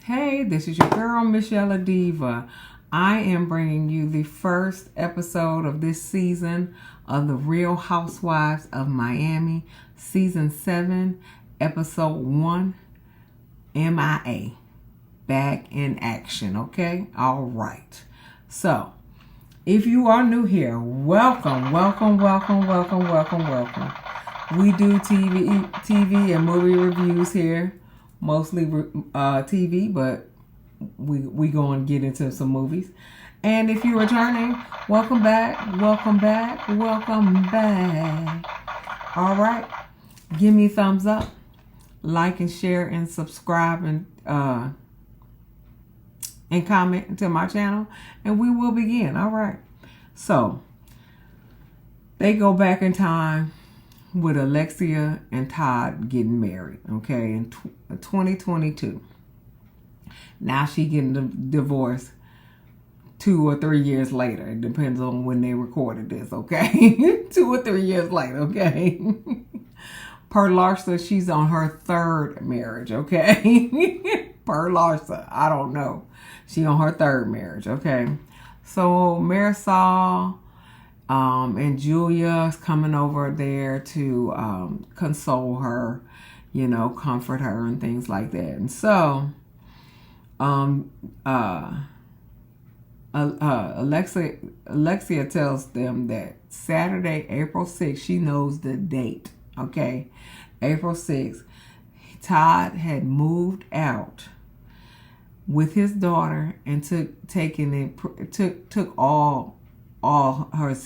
Hey, this is your girl, msyelladiva. I am bringing you the first episode of this season of the Real Housewives of Miami, Season 7, Episode 1, MIA. Back in action, okay? All right. So, if you are new here, welcome. We do TV and movie reviews here. Mostly TV, but we going to get into some movies. And if you're returning, welcome back. All right, give me a thumbs up, like and share and subscribe and comment to my channel, and we will begin. All right, so they go back in time with Alexia and Todd getting married, okay, in 2022. Now she getting divorced 2 or 3 years later. It depends on when they recorded this, okay? 2 or 3 years later, okay? Per Larsa, she's on her 3rd marriage, okay? Per Larsa, I don't know. She on her 3rd marriage, okay? So Marisol and Julia's coming over there to console her, comfort her and things like that. And so Alexia tells them that Saturday, April 6th, she knows the date, okay? April 6th, Todd had moved out with his daughter and took all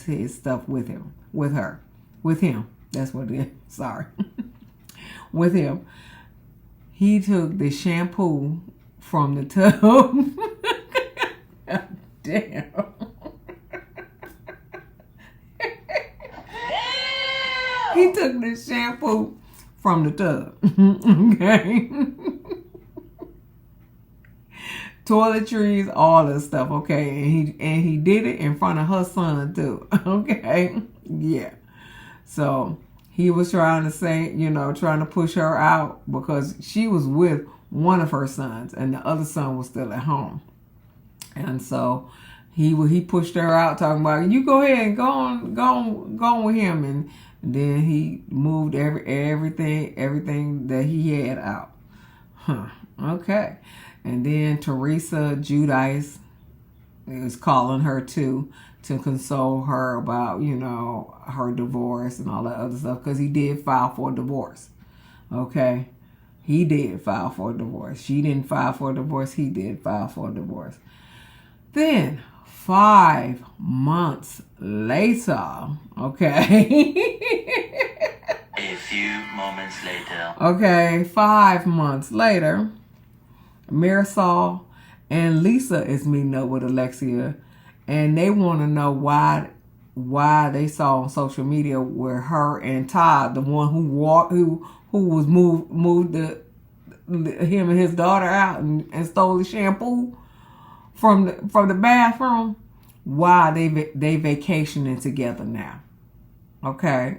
his stuff with him. That's what it is. Sorry. With him. He took the shampoo from the tub. Damn. He took the shampoo from the tub. Okay. Toiletries, all this stuff, okay, and he did it in front of her son too, okay, yeah. So he was trying to say, trying to push her out because she was with one of her sons and the other son was still at home, and so he pushed her out, talking about, you go ahead and go on with him, and then he moved everything that he had out, okay. And then Teresa Judice is calling her to console her about, her divorce and all that other stuff, because he did file for a divorce. Okay? He did file for a divorce. She didn't file for a divorce. He did file for a divorce. Then, 5 months later, okay? A few moments later. Okay, 5 months later, Marisol and Lisa is meeting up with Alexia, and they want to know why they saw on social media where her and Todd, the one who was moved him and his daughter out and stole the shampoo from the bathroom, why they vacationing together now, okay?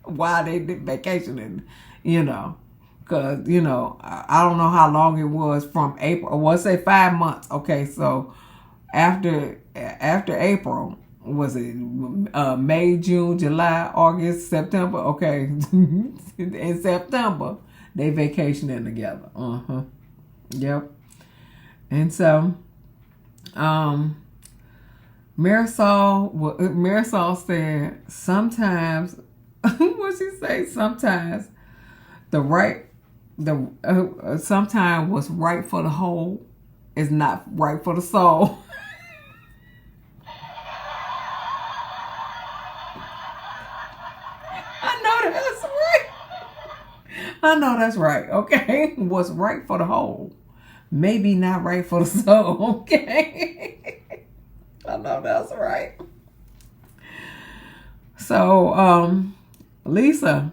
Why they vacationing, Because, I don't know how long it was from April. Well, let's say 5 months. Okay, so after April, was it May, June, July, August, September? Okay, in September, they vacationing together. Yep. And so, Marisol said, sometimes, what she say? Sometimes sometimes what's right for the whole is not right for the soul. I know that's right, okay? What's right for the whole, maybe not right for the soul, okay? I know that's right. So, Lisa,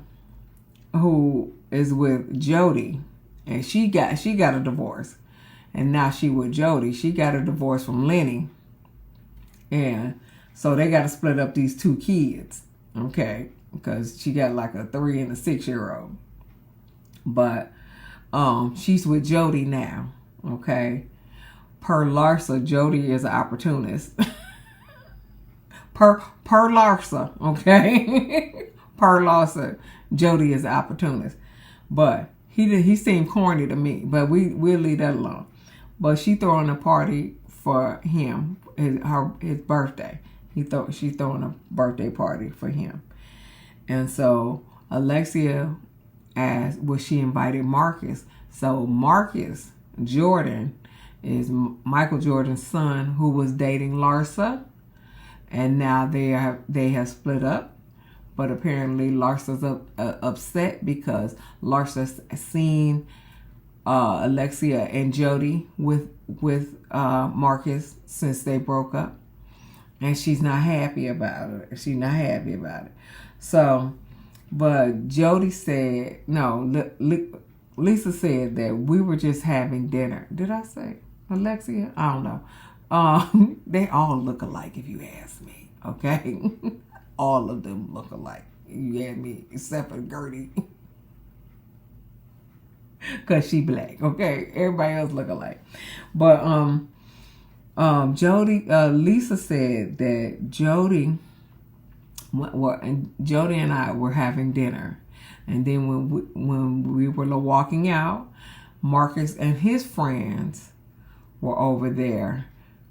who is with Jody, and she got a divorce, and now she with Jody. She got a divorce from Lenny, and so they got to split up these 2 kids, okay, because she got like a 3 and a 6-year-old. But she's with Jody now. Okay. Per Larsa, Jody is an opportunist. per Larsa, okay. Per Larsa, Jody is an opportunist. But he seemed corny to me. But we'll leave that alone. But she throwing a party for him, his birthday. She's throwing a birthday party for him. And so Alexia asked, was she invited Marcus? So Marcus Jordan is Michael Jordan's son, who was dating Larsa, and now they have split up. But apparently Larsa's upset because Larsa's seen Alexia and Jody with Marcus since they broke up, and she's not happy about it. She's not happy about it. So, but Jody said no. Lisa said that we were just having dinner. Did I say Alexia? I don't know. They all look alike if you ask me. Okay, all of them look alike. You ask me, except for Gertie, cause she black. Okay, everybody else look alike. But Jody, Lisa said that Jody and I were having dinner. And then when we were walking out, Marcus and his friends were over there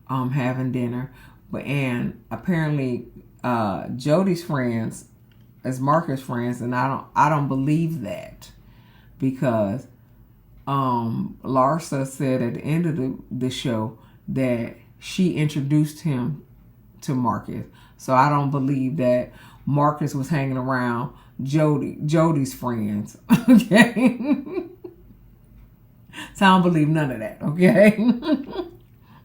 having dinner. And apparently Jody's friends is Marcus' friends, and I don't believe that, because Larsa said at the end of the show that she introduced him to Marcus. So I don't believe that Marcus was hanging around Jody's friends. Okay. So I don't believe none of that. Okay.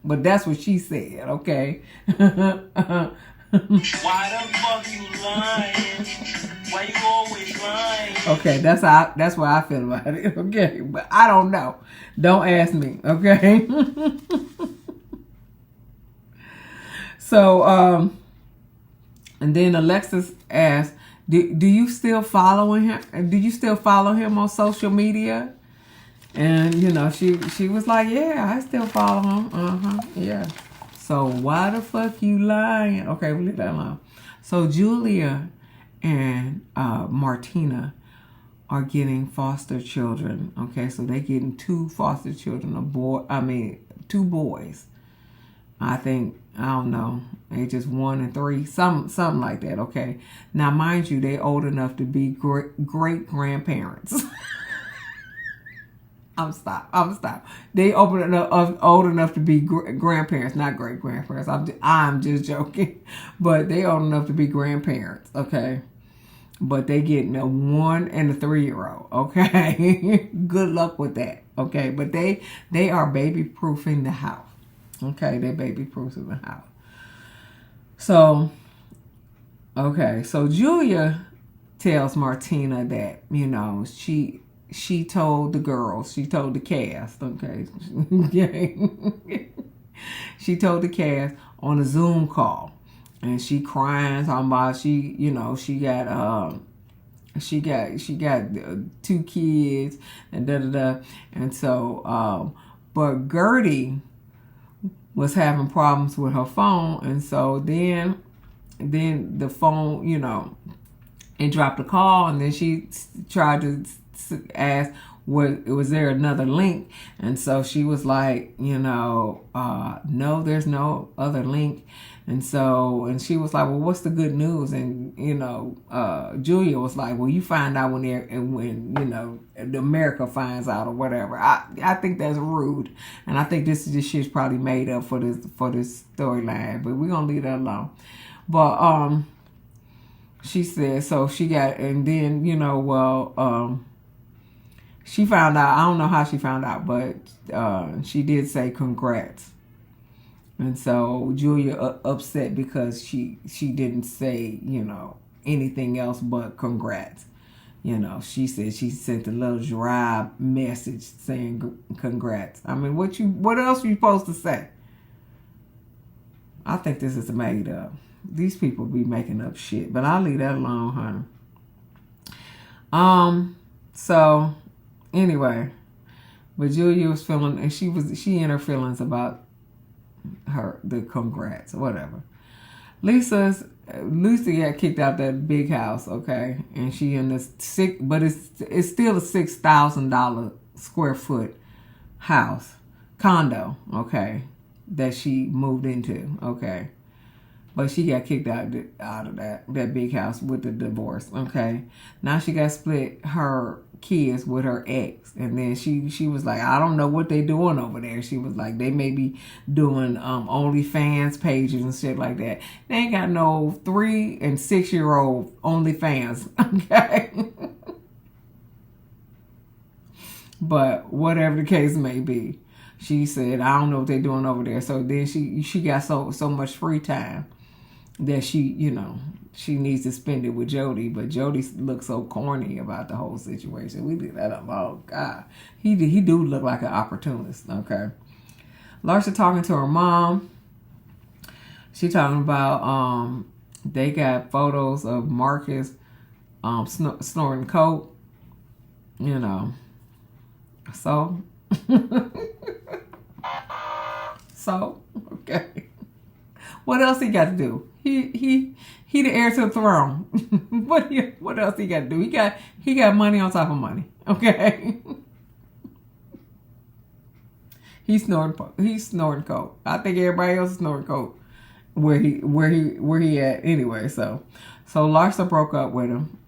But that's what she said. Okay. Why the fuck you lying? Why you always lying? Okay, that's what I feel about it. Okay. But I don't know. Don't ask me. Okay. So and then Alexis asked, do you still following him? Do you still follow him on social media? And she was like, yeah, I still follow him. Yeah. So why the fuck you lying? Okay, we'll leave that alone. So Julia and Martina are getting foster children. Okay, so they're getting 2 foster children, 2 boys. I think, I don't know, ages 1 and 3, something like that. Okay. Now, mind you, they old enough to be great grandparents. I'm stop. They old enough to be grandparents, not great grandparents. I'm just joking, but they old enough to be grandparents. Okay. But they getting a 1 and a 3-year-old. Okay. Good luck with that. Okay. But they are baby proofing the house. Okay, they baby proofing the house. So, okay, so Julia tells Martina that, she told the girls, she told the cast, okay. She told the cast on a Zoom call, and she crying, talking about she got 2 kids and and so but Gertie was having problems with her phone, and so then the phone, it dropped a call, and then she tried to ask, was there another link? And so she was like, no, there's no other link. And she was like, well, what's the good news? And Julia was like, well, you find out when the America finds out or whatever. I think that's rude, and I think this shit's probably made up for this storyline. But we're gonna leave that alone. But she said, so she got, and then she found out. I don't know how she found out, but she did say congrats. And so Julia upset because she didn't say, anything else but congrats. She said she sent a little dry message saying congrats. I mean, what else are you supposed to say? I think this is made up. These people be making up shit, but I'll leave that alone, honey. So anyway, But Julia was feeling, and she in her feelings about the congrats, whatever. Lucy got kicked out that big house, okay, and she in this but it's still a $6,000 square foot house condo, okay, that she moved into, okay, but she got kicked out of that big house with the divorce, okay. Now she got split her kids with her ex, and then she was like, I don't know what they doing over there. She was like, they may be doing OnlyFans pages and shit like that. They ain't got no 3 and 6 year old OnlyFans, okay. But whatever the case may be, she said, I don't know what they doing over there. So then she got so much free time that she needs to spend it with Jody, but Jody looks so corny about the whole situation. We did that. Oh God, he do look like an opportunist. Okay, Larsa talking to her mom. She talking about they got photos of Marcus snorting coke. So so okay. What else he got to do? He the heir to the throne. What else he got to do? He got money on top of money. Okay. He's snorting coke. I think everybody else is snorting coke where he at anyway. So Larsa broke up with him,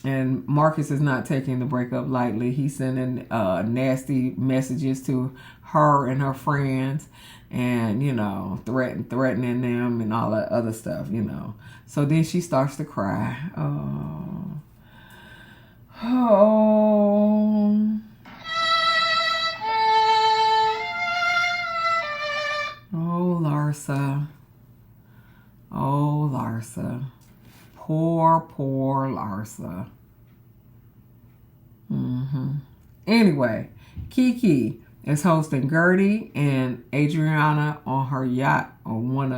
and Marcus is not taking the breakup lightly. He's sending nasty messages to her and her friends, and threatening them and all that other stuff. So then she starts to cry. Oh, Larsa. Oh, Larsa. Poor Larsa. Anyway, Kiki is hosting Gertie and Adriana on her yacht, on one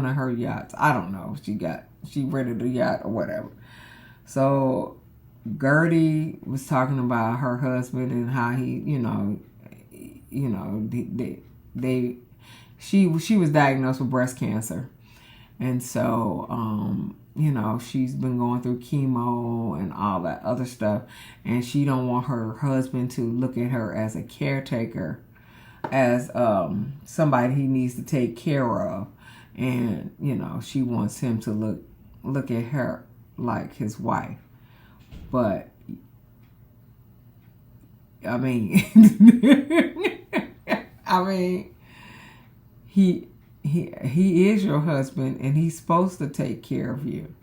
of her yachts. I don't know. She rented a yacht or whatever. So Gertie was talking about her husband and how he, she was diagnosed with breast cancer, and so she's been going through chemo and all that other stuff, and she don't want her husband to look at her as a caretaker, as somebody he needs to take care of, and she wants him to look at her like his wife. But I mean he is your husband, and he's supposed to take care of you.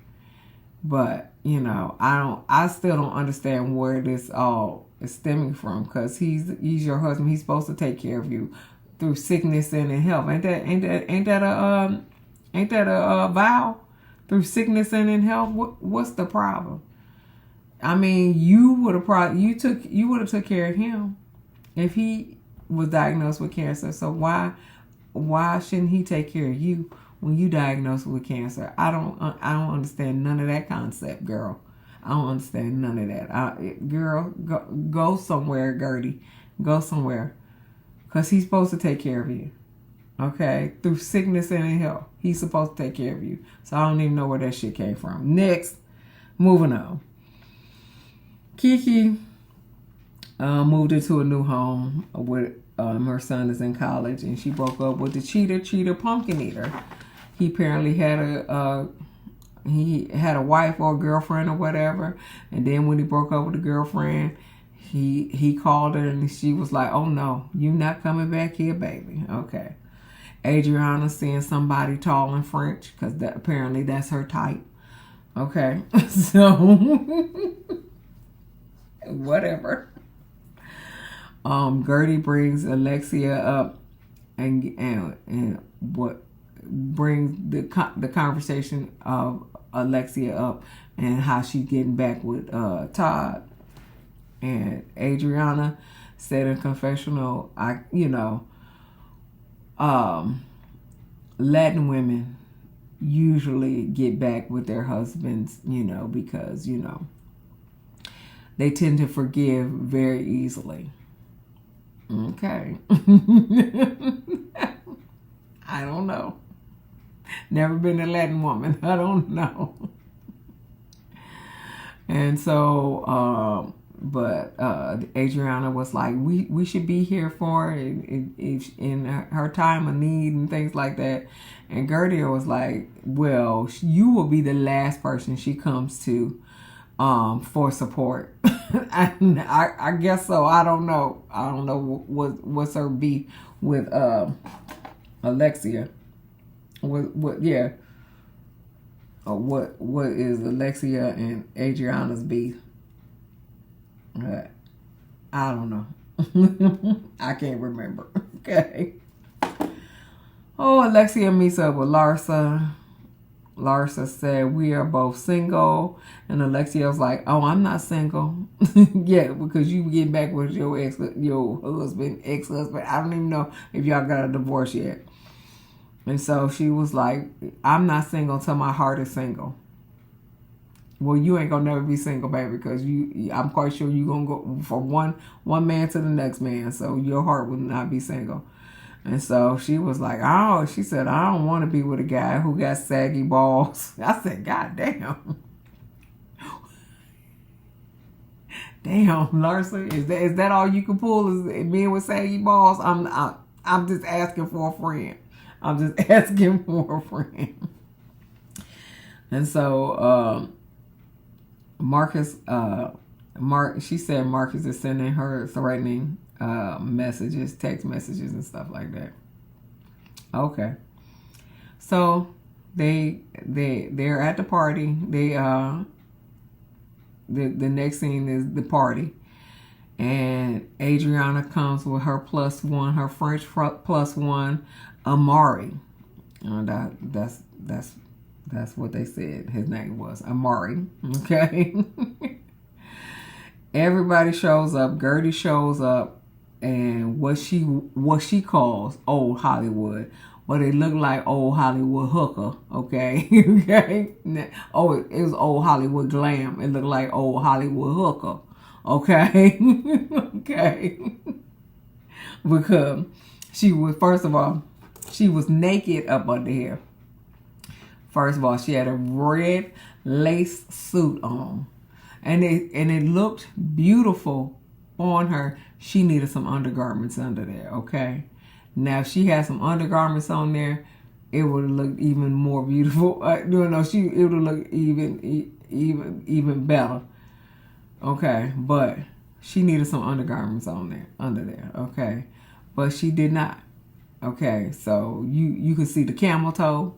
But I still don't understand where this all is stemming from, because he's your husband. He's supposed to take care of you through sickness and in health. Ain't that a vow? Through sickness and in health. What's the problem? I mean, you would have took care of him if he was diagnosed with cancer. So why shouldn't he take care of you when you diagnosed with cancer? I don't understand none of that concept, girl. I don't understand none of that. Girl, go somewhere, Gertie. Go somewhere, because he's supposed to take care of you. Okay, through sickness and in health, he's supposed to take care of you. So I don't even know where that shit came from. Next, moving on. Kiki moved into a new home with her son is in college, and she broke up with the cheater pumpkin eater. He apparently had a wife or a girlfriend or whatever, and then when he broke up with the girlfriend, he called her, and she was like, "Oh no, you not coming back here, baby." Okay. Adriana seeing somebody tall and French, because apparently that's her type. Okay. So whatever. Gertie brings Alexia up, and what brings the conversation of Alexia up, and how she's getting back with Todd. And Adriana said in confessional, Latin women usually get back with their husbands, because they tend to forgive very easily. Okay. I don't know. Never been a Latin woman. I don't know. And so, but Adriana was like, we should be here for her in her time of need and things like that. And Gertie was like, well, you will be the last person she comes to for support. I guess so. I don't know. I don't know what's her beef with Alexia. What yeah. What is Alexia and Adriana's beef? I don't know. I can't remember. Okay. Oh, Alexia meets up with Larsa. Larsa said, we are both single. And Alexia was like, oh, I'm not single. Yeah, because you get back with your ex-husband. I don't even know if y'all got a divorce yet. And so she was like, I'm not single until my heart is single. Well, you ain't gonna never be single, baby, because I'm quite sure you're gonna go from one man to the next man. So your heart will not be single. And so she was like, oh, she said, I don't want to be with a guy who got saggy balls. I said, God damn. Damn, Larsa, is that all you can pull is being with saggy balls? I'm just asking for a friend. I'm just asking for a friend. And so she said Marcus is sending her threatening messages, text messages and stuff like that. Okay. So they're at the party. The next scene is the party. And Adriana comes with her +1, her French +1, Amari. That's what they said his name was, Amari. Okay. Everybody shows up. Gertie shows up, and what she calls old Hollywood, but it looked like old Hollywood hooker. Okay. Okay. Oh, it was old Hollywood glam. It looked like old Hollywood hooker. Okay. Okay. Because she was, first of all, she was naked up under here. First of all, she had a red lace suit on. And it looked beautiful on her. She needed some undergarments under there, okay? Now, if she had some undergarments on there, it would have looked even more beautiful. It would have looked even better. Okay, but she needed some undergarments under there, okay? But she did not. Okay, so you could see the camel toe.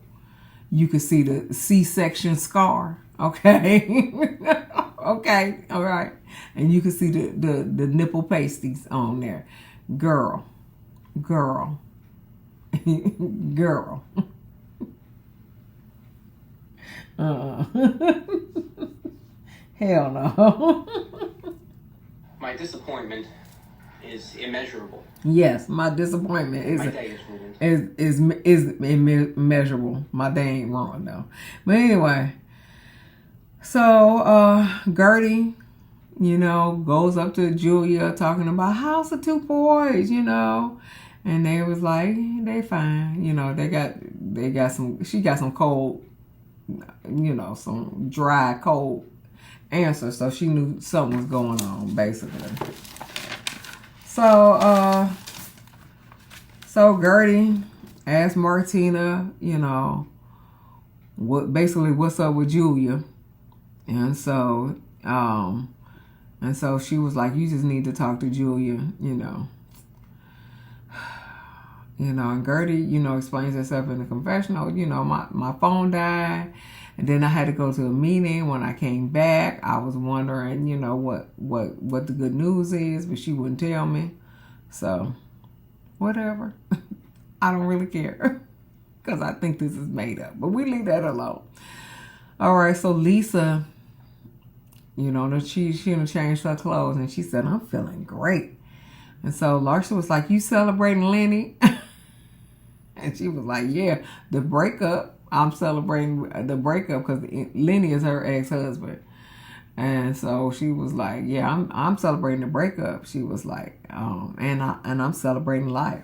You could see the C-section scar. Okay. Okay, all right. And you can see the nipple pasties on there. Girl. Girl. Hell no. My disappointment is immeasurable. Yes, my disappointment is immeasurable. My day ain't wrong though. But anyway, so Gertie, goes up to Julia talking about how's the 2 boys, and they was like, they fine, they got some, she got some cold, some dry cold answers, so she knew something was going on basically. So Gertie asked Martina, what's up with Julia. And so she was like, you just need to talk to Julia, and Gertie, explains herself in the confessional, my phone died. And then I had to go to a meeting. When I came back, I was wondering, what the good news is, but she wouldn't tell me. So, whatever. I don't really care. Because I think this is made up. But we leave that alone. All right, so Lisa, she changed her clothes. And she said, I'm feeling great. And so Larsa was like, you celebrating Lenny? And she was like, yeah, the breakup. I'm celebrating the breakup because Lenny is her ex-husband. And so she was like, yeah, I'm celebrating the breakup. She was like, and I'm celebrating life.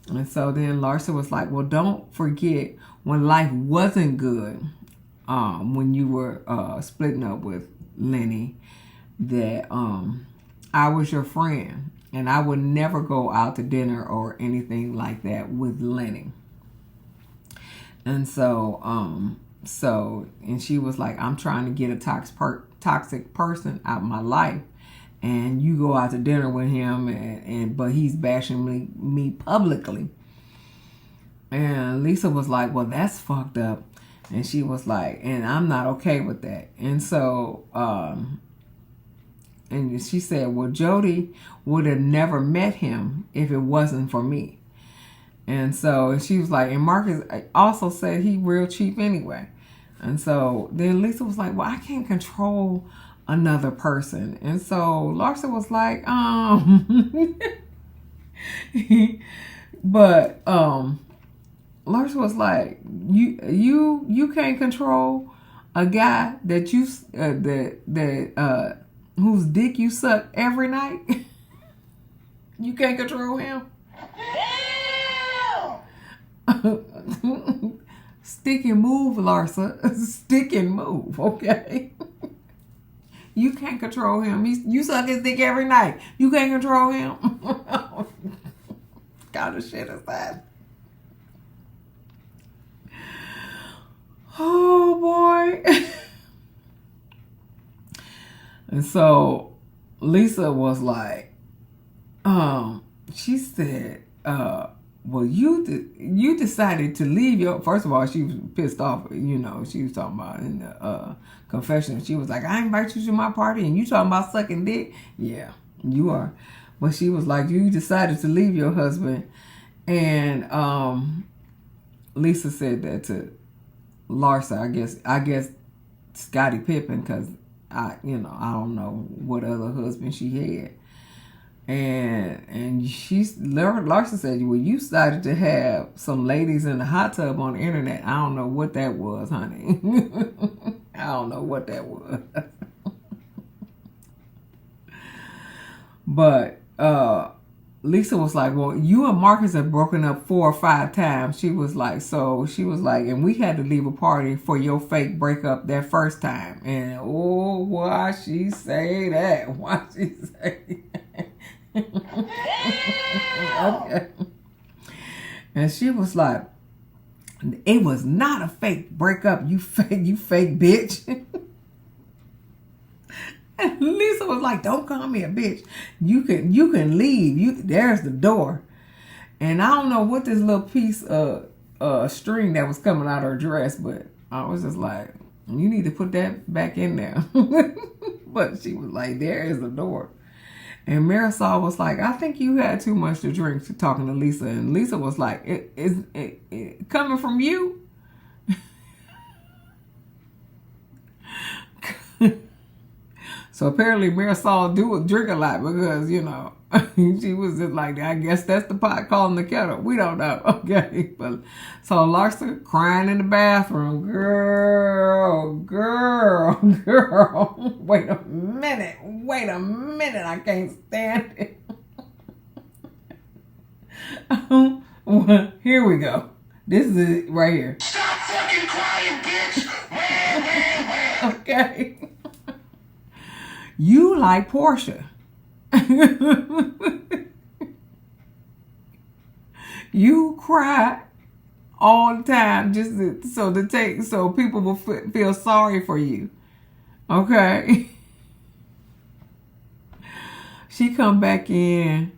And so then Larsa was like, well, don't forget when life wasn't good, when you were splitting up with Lenny, that I was your friend and I would never go out to dinner or anything like that with Lenny. And so and she was like, I'm trying to get a toxic person out of my life, and you go out to dinner with him, but he's bashing me publicly. And Lisa was like, well, that's fucked up. And she was like, and I'm not okay with that. And so and she said, well, Jody would have never met him if it wasn't for me. And so she was like, and Marcus also said he real cheap anyway. And so then Lisa was like, well, I can't control another person. And so Larsa was like, but Larsa was like, you can't control a guy that you whose dick you suck every night. You can't control him. Stick and move, Larsa. Stick and move, okay? You can't control him. You suck his dick every night. You can't control him. What kind of shit is that? Oh, boy. And so Lisa was like, she said, well, you decided to leave your... First of all, she was pissed off. You know, she was talking about in the confession. She was like, I invite you to my party and you talking about sucking dick? Yeah, you are. But she was like, you decided to leave your husband. And Lisa said that to Larsa. I guess Scottie Pippen, because I don't know what other husband she had. And Larsa said, well, you started to have some ladies in the hot tub on the internet. I don't know what that was, honey. I don't know what that was. But Lisa was like, well, you and Marcus have broken up 4 or 5 times. She was like, and we had to leave a party for your fake breakup that first time. And oh, why she say that? Why she say that? Okay. And she was like, it was not a fake breakup, you fake bitch. And Lisa was like, don't call me a bitch. You can leave. There's the door. And I don't know what this little piece of string that was coming out of her dress, but I was just like, you need to put that back in there. But she was like, there is the door. And Marisol was like, I think you had too much to drink, to talking to Lisa. And Lisa was like, it coming from you? So apparently Marisol do drink a lot because, she was just like, I guess that's the pot calling the kettle. We don't know. Okay. But so Larsa crying in the bathroom. Girl. Wait a minute. I can't stand it. Well, here we go. This is it right here. Stop fucking crying, bitch. Okay. You like Portia. You cry all the time just so people will feel sorry for you. Okay. She come back in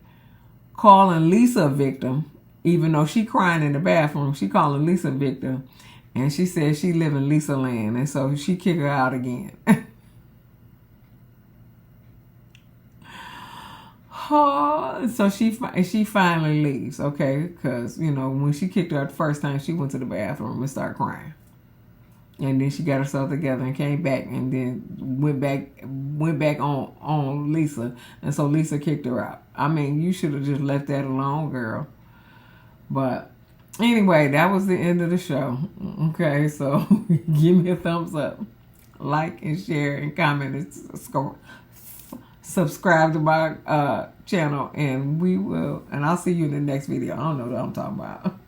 calling Lisa a victim, even though she crying in the bathroom. She calling Lisa a victim, and she said she live in Lisa land, and so she kick her out again. So she finally leaves, okay? Because, when she kicked her out the first time, she went to the bathroom and started crying. And then she got herself together and came back and then went back on Lisa. And so Lisa kicked her out. I mean, you should have just left that alone, girl. But anyway, that was the end of the show. Okay, so give me a thumbs up. like and share and comment and subscribe to my channel, and I'll see you in the next video. I don't know what I'm talking about.